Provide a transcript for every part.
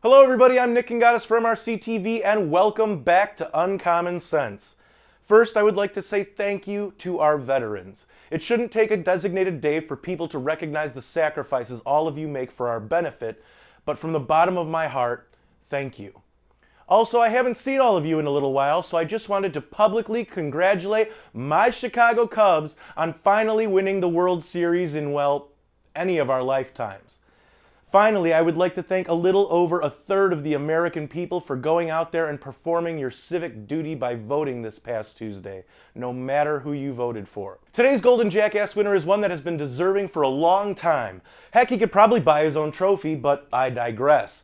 Hello everybody, I'm Nick Kangadis for MRC-TV and welcome back to Uncommon Sense. First, I would like to say thank you to our veterans. It shouldn't take a designated day for people to recognize the sacrifices all of you make for our benefit, but from the bottom of my heart, thank you. Also, I haven't seen all of you in a little while, so I just wanted to publicly congratulate my Chicago Cubs on finally winning the World Series in, well, any of our lifetimes. Finally, I would like to thank a little over a third of the American people for going out there and performing your civic duty by voting this past Tuesday, no matter who you voted for. Today's Golden Jackass winner is one that has been deserving for a long time. Heck, he could probably buy his own trophy, but I digress.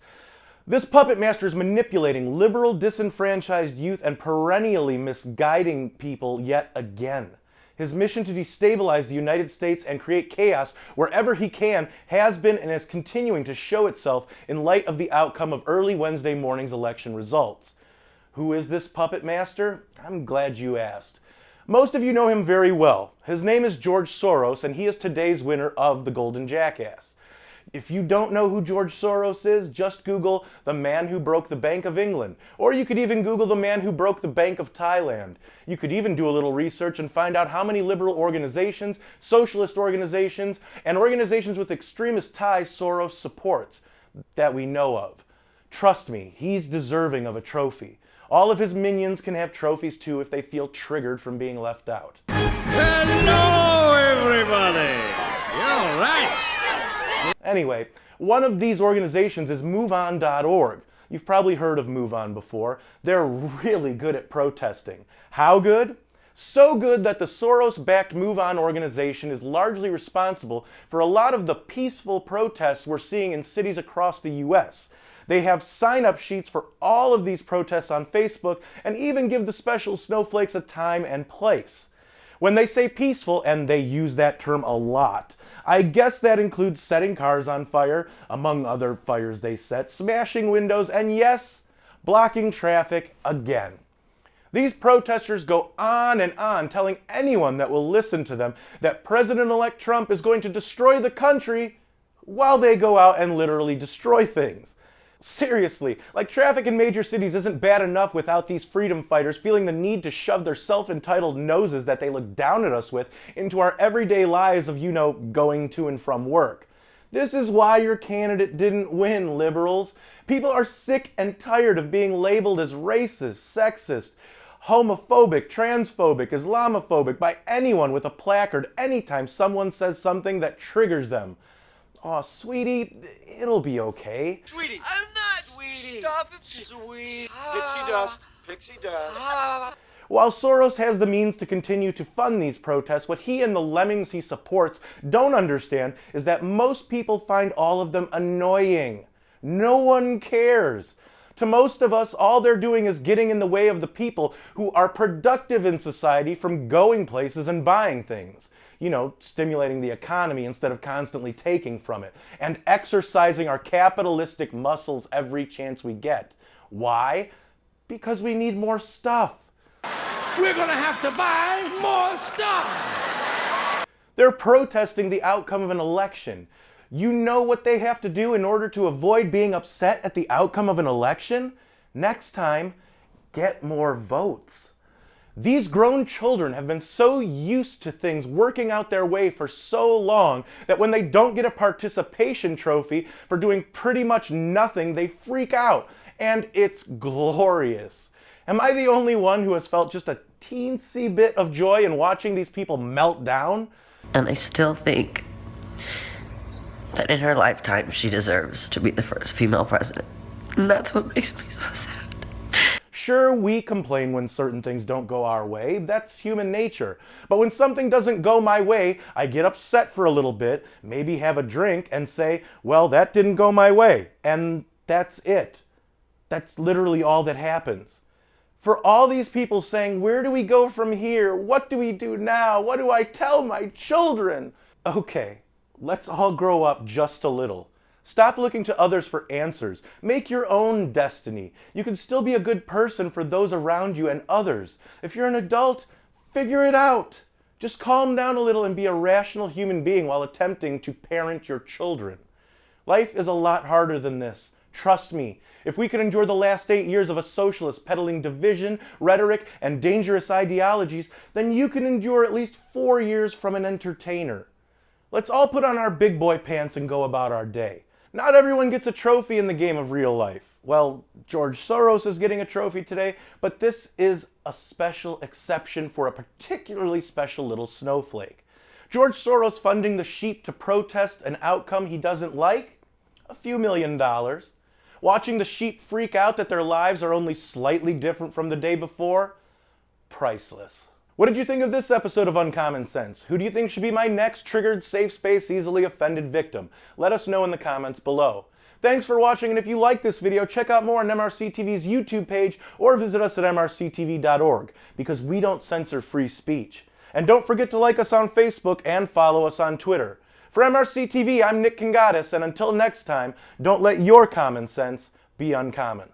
This puppet master is manipulating liberal, disenfranchised youth and perennially misguiding people yet again. His mission to destabilize the United States and create chaos wherever he can has been and is continuing to show itself in light of the outcome of early Wednesday morning's election results. Who is this puppet master? I'm glad you asked. Most of you know him very well. His name is George Soros, and he is today's winner of the Golden Jackass. If you don't know who George Soros is, just Google the man who broke the Bank of England. Or you could even Google the man who broke the Bank of Thailand. You could even do a little research and find out how many liberal organizations, socialist organizations, and organizations with extremist ties Soros supports that we know of. Trust me, he's deserving of a trophy. All of his minions can have trophies too if they feel triggered from being left out. Hello, everybody! You're right! Anyway, one of these organizations is MoveOn.org. You've probably heard of MoveOn before. They're really good at protesting. How good? So good that the Soros-backed MoveOn organization is largely responsible for a lot of the peaceful protests we're seeing in cities across the U.S. They have sign-up sheets for all of these protests on Facebook and even give the special snowflakes a time and place. When they say peaceful, and they use that term a lot, I guess that includes setting cars on fire, among other fires they set, smashing windows, and yes, blocking traffic again. These protesters go on and on telling anyone that will listen to them that President-elect Trump is going to destroy the country while they go out and literally destroy things. Seriously, like traffic in major cities isn't bad enough without these freedom fighters feeling the need to shove their self-entitled noses that they look down at us with into our everyday lives of, going to and from work. This is why your candidate didn't win, liberals. People are sick and tired of being labeled as racist, sexist, homophobic, transphobic, Islamophobic by anyone with a placard anytime someone says something that triggers them. Aw, sweetie, it'll be okay. Sweetie! I'm not! Sweetie! Stop it! Sweet! Pixie dust! Pixie dust! While Soros has the means to continue to fund these protests, what he and the lemmings he supports don't understand is that most people find all of them annoying. No one cares. To most of us, all they're doing is getting in the way of the people who are productive in society from going places and buying things. Stimulating the economy instead of constantly taking from it, and exercising our capitalistic muscles every chance we get. Why? Because we need more stuff. We're gonna have to buy more stuff! They're protesting the outcome of an election. You know what they have to do in order to avoid being upset at the outcome of an election? Next time, get more votes. These grown children have been so used to things working out their way for so long that when they don't get a participation trophy for doing pretty much nothing, they freak out. And it's glorious. Am I the only one who has felt just a teensy bit of joy in watching these people melt down? And I still think that in her lifetime she deserves to be the first female president. And that's what makes me so sad. Sure, we complain when certain things don't go our way. That's human nature. But when something doesn't go my way, I get upset for a little bit, maybe have a drink, and say, well, that didn't go my way. And that's it. That's literally all that happens. For all these people saying, where do we go from here? What do we do now? What do I tell my children? Okay, let's all grow up just a little. Stop looking to others for answers. Make your own destiny. You can still be a good person for those around you and others. If you're an adult, figure it out. Just calm down a little and be a rational human being while attempting to parent your children. Life is a lot harder than this. Trust me, if we could endure the last 8 years of a socialist peddling division, rhetoric, and dangerous ideologies, then you can endure at least 4 years from an entertainer. Let's all put on our big boy pants and go about our day. Not everyone gets a trophy in the game of real life. Well, George Soros is getting a trophy today, but this is a special exception for a particularly special little snowflake. George Soros funding the sheep to protest an outcome he doesn't like? A few $1 million. Watching the sheep freak out that their lives are only slightly different from the day before? Priceless. What did you think of this episode of Uncommon Sense? Who do you think should be my next triggered, safe space, easily offended victim? Let us know in the comments below. Thanks for watching, and if you like this video, check out more on MRC-TV's YouTube page or visit us at MRCTV.org, because we don't censor free speech. And don't forget to like us on Facebook and follow us on Twitter. For MRC-TV, I'm Kangadis, and until next time, don't let your common sense be uncommon.